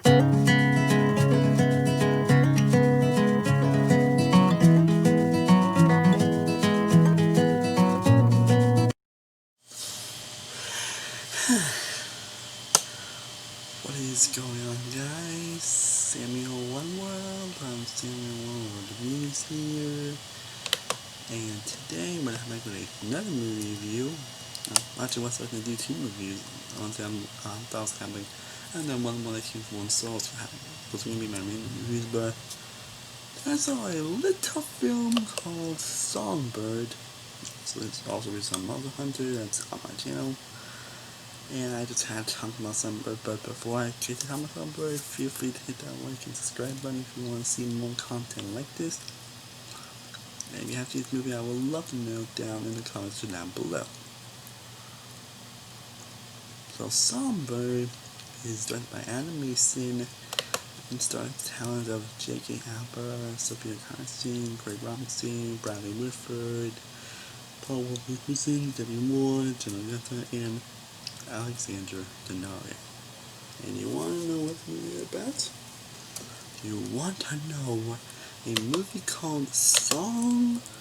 What is going on, guys? Samuel One World. I'm Samuel One World Reviews here, and today I'm gonna make another movie review. Actually, what's I was gonna do two reviews. I want to thought I was having, and then one more like one solo was gonna be my main reviews, but I saw a little film called Songbird. So it's also released on Monster Hunter. That's on my channel. And I just had to talk about Songbird, but before I get to talk about Songbird, feel free to hit that like and subscribe button if you want to see more content like this. And if you have seen this movie, I would love to know down in the comments down below. So Songbird is directed by Adam Mason and stars the talent of J.K. Alba, Sophia Carson, Greg Robinson, Bradley Whitford, Paul Wilkerson, Debbie Moore, Jenna Gunther, and Alexandra Denari. And you want to know what the movie is about? You want to know a movie called Songbird,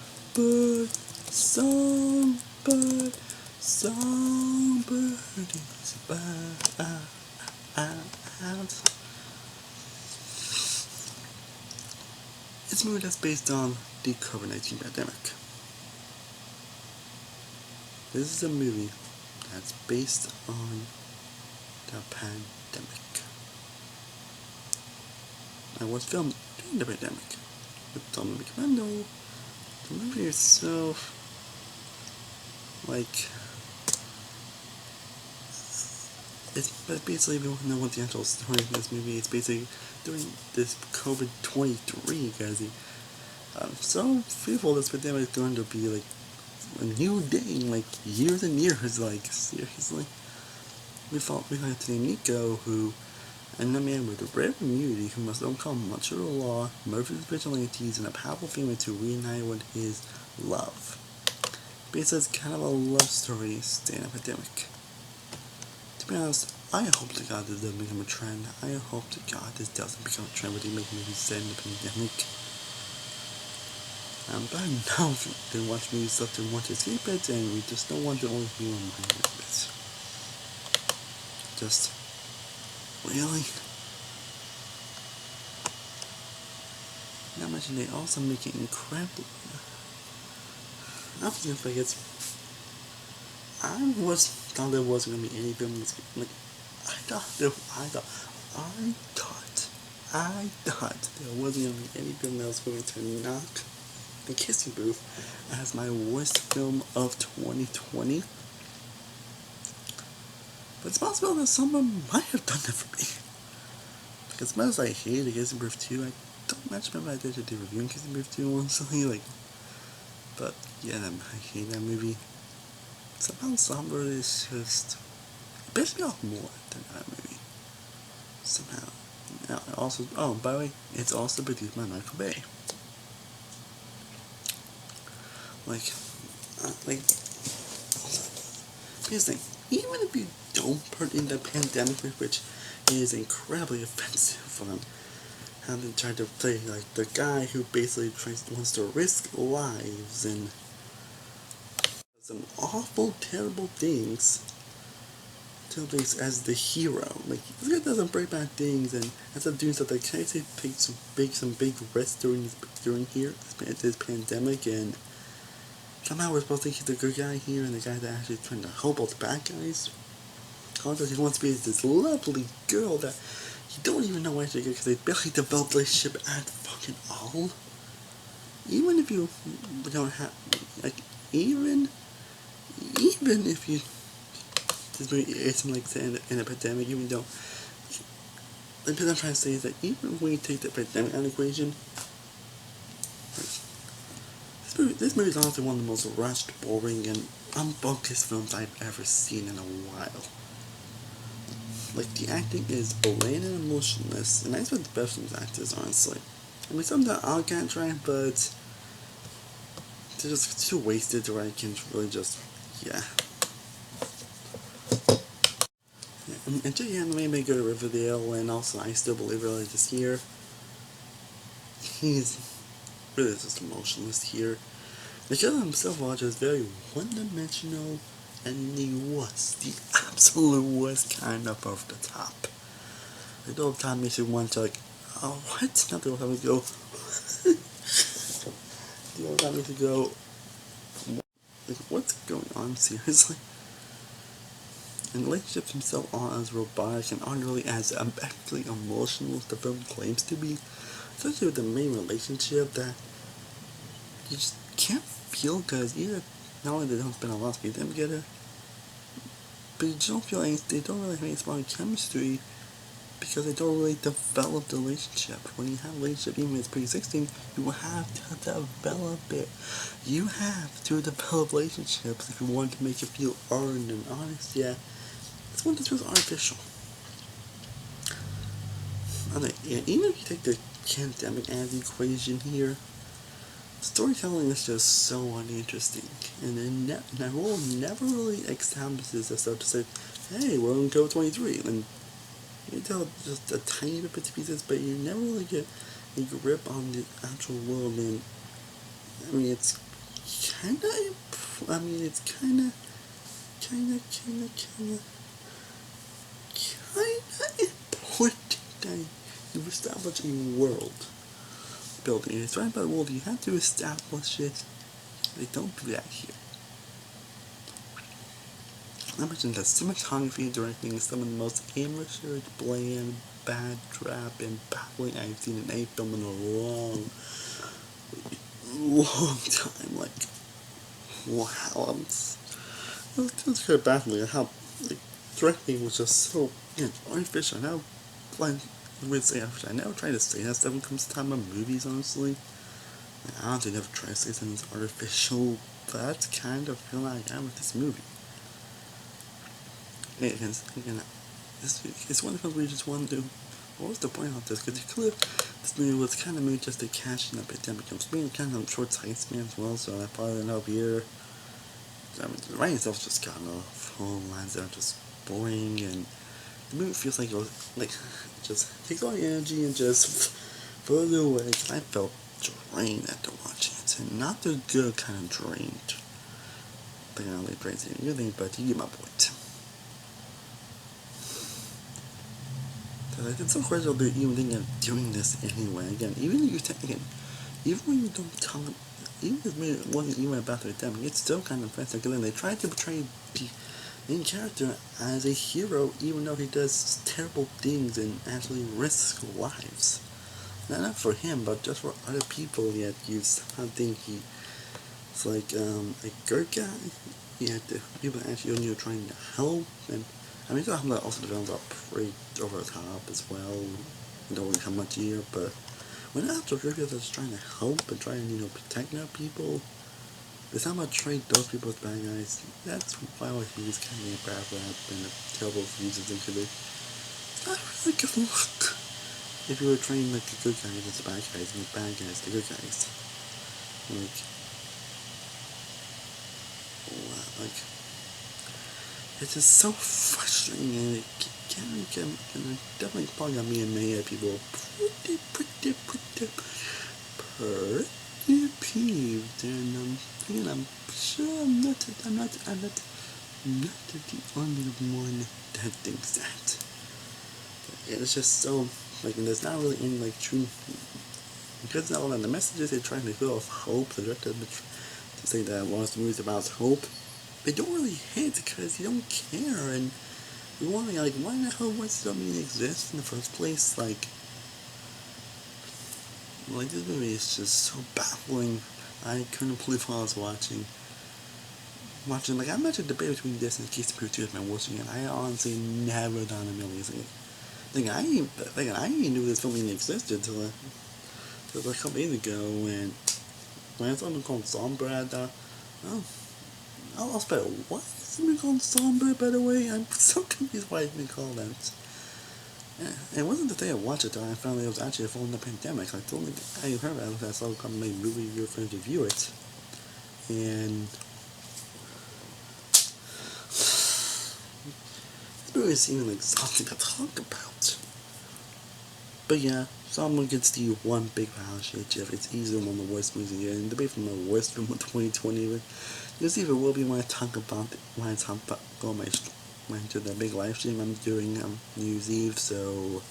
Songbird, Songbird is about. It's a movie that's based on the COVID-19 pandemic. This is a movie that's based on the pandemic. And was filmed during the pandemic. With Dominic Mando, the movie itself, like, it's basically, if you want to know what the actual story of this movie is, basically during this COVID-23, guys. So fearful this pandemic is going to be like a new day in like years and years, like seriously. We had today Nico, who, and a man with a rare immunity who must overcome much of the law, murderous vigilantes, and a powerful family to reunite with his love. Basically, it's kind of a love story staying in a pandemic. To be honest, I hope to God this doesn't become a trend. I hope to God this doesn't become a trend where they make movies set in the pandemic. But I know they watch movies stuff to want to escape it, and we just don't want to only be reminded of it. Just really? Not mention they also make it incredible. I was gonna forget. Thought there wasn't gonna be any film like I thought there wasn't gonna be any film that was going to knock The Kissing Booth as my worst film of 2020. But it's possible that someone might have done that for me. Because as much as I hate The Kissing Booth 2, I don't much remember I did a review on Kissing Booth 2 or something like. But yeah, I hate that movie. Somehow Songbird is just, it pisses me off more than that movie. Somehow. Now, also, oh, by the way, it's also produced by Michael Bay. Here's the thing, even if you don't put in the pandemic, which is incredibly offensive for them, how they try to play like the guy who basically wants to risk lives and some awful, terrible things as the hero. Like, this guy doesn't break bad things, and ends up doing stuff like, can I say, take some big risks during this pandemic, and somehow we're supposed to think he's the good guy here, and the guy that actually trying to help all the bad guys. Because he wants to be this lovely girl that you don't even know why she's good, because they barely developed a relationship at fucking all. Even if you don't have, like, even if you, this movie is like say in a pandemic, even though, the thing I'm trying to say is that even when you take the pandemic out of the equation, this movie is honestly one of the most rushed, boring, and unfocused films I've ever seen in a while. Like, the acting is bland and emotionless, and I expect the best from the actors, honestly. I mean, some of them are kind of trying, but they're just too wasted to where I can really just, yeah. And Jake Anime may go to Riverdale, and also I Still Believe earlier this year. He's really just emotionless here. The killer himself was just very one-dimensional, and he was the absolute worst kind of over the top. The whole time makes you want to like, oh what? Not the whole time you go. The whole time makes you go, like what's going on seriously? And the relationships themselves aren't as robotic and aren't really as actually emotional as the film claims to be. Especially with the main relationship that you just can't feel because either not only they don't spend a lot of time together, but you don't feel any, they don't really have any strong chemistry because they don't really develop the relationship. When you have a relationship, even if it's pre-16, you have to develop it. You have to develop relationships if you want to make it feel earned and honest. Yeah, this one just feels artificial. Okay, yeah, even if you take the pandemic out of the equation here, storytelling is just so uninteresting, and the role never really establishes itself to say, hey, we're on code 23, and you tell just a tiny bit of pieces, but you never really get a grip on the actual world, and I mean, it's kinda, it's kinda important that you establish a world building. It's right about the world, you have to establish it. They don't do that here. I mentioned that cinematography and directing is some of the most amateurish, bland, bad, drab, and baffling I've seen in any film in a long time. Like, wow, it was kind of baffling how like, directing was just so artificial. And how, like, I never try to say that stuff when it comes to time of movies, honestly. Like, I honestly never try to say something's artificial, but that's kind of feeling like I am with this movie. Again, it's one of the films where you just want to do, what was the point of this? Because you could this movie was kind of made just to cash in a pandemic. It was being kind of short time span as well, so I probably didn't help here. I mean, the writing itself just kind of full lines that are just boring, and the movie feels like it was like just takes all the energy and just throws it away. I felt drained after watching it, and not the good kind of drained. I don't really drains you think, but you get my point. It's so crazy they're even thinking of doing this anyway. Again, even when you don't tell them, even if it wasn't even about the pandemic, it's still kind of offensive. Because then they try to portray the main character as a hero, even though he does terrible things and actually risks lives. Not for him, but just for other people. Yet you think it's like a good guy. Yet the people actually only trying to help and. I mean, some also the films are pretty over the top as well. You don't really have much here, but when the actual characters are just trying to help and trying to, protect their people, it's not about treat those people as bad guys. That's why I always use kind of bad rap and the terrible uses into it. It's not really good look. If you were trained like the good guys as the bad guys and the bad guys the good guys. Like, wow, like, it's just so frustrating, and it can definitely probably got me and many other people pretty peeved, and I'm sure I'm not the only one that thinks that. It's just so like, and there's not really any like true, because now the messages they're trying to fill with hope, the director to say that most movies about hope. They don't really hit because you don't care, and you're wondering, like, why the hell would something exist in the first place? Like, this movie is just so baffling. I couldn't believe what I was watching. Like, I imagine a debate between this and Case of 2 as my watching it. I honestly never done a million things. I didn't knew this film even existed till a couple days ago, and when I saw something called Songbird, I was like, what is it been called Songbird, by the way? I'm so confused why it's been called that. Yeah, it wasn't the day I watched it that I found that it was actually a film in the pandemic. Like, the only I heard about it, I saw a couple of movie reviewer friends review it. And it's really seems like something to talk about. But yeah, someone gets the one big round shit, Jeff. It's easily one of the worst movies of the year, and debate from the worst film of 2020. You'll see if it will be when I talk about go my to the big live stream I'm doing on New Year's Eve. So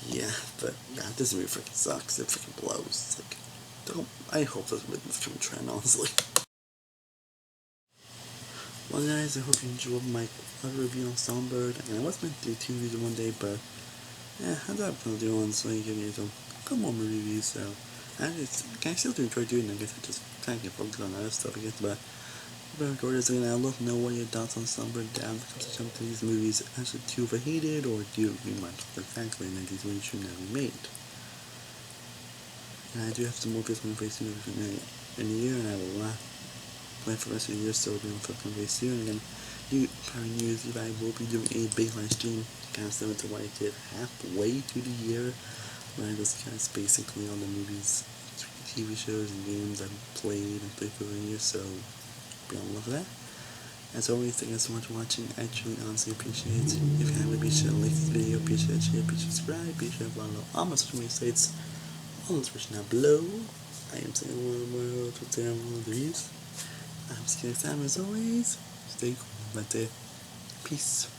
yeah, but yeah, this movie freaking sucks. It freaking blows. It's like, don't. I hope this become a trend, honestly. Well, guys, I hope you enjoyed my other review on Songbird. And I was meant to do 2 reviews in one day, but yeah, I thought I was do one, so you give me a couple more reviews. So I still do enjoy doing it. I guess I just kind of get focused on other stuff, I guess. But recorders again, I'd love to know what your thoughts on Songbird down to jump to these movies. Actually, too overhated, or do you agree much exactly that these movies should never be made? And I do have some more videos facing in a year, and I will plan for the rest of the year, so we're doing fucking very soon. And again, probably New Year's Eve, I will be doing a big live stream, kind of similar to what I did halfway through the year, where I just kind of basically all the movies, TV shows, and games I've played and played for the year, so be on the love of that. As always, thank you so much for watching. I truly honestly appreciate it. If you haven't, be sure to like this video, be sure to share, be sure to subscribe, be sure to follow all my social media sites, all the description down below. I am saying one more to tell one of these. I'm just next time, as always, stay cool, but peace.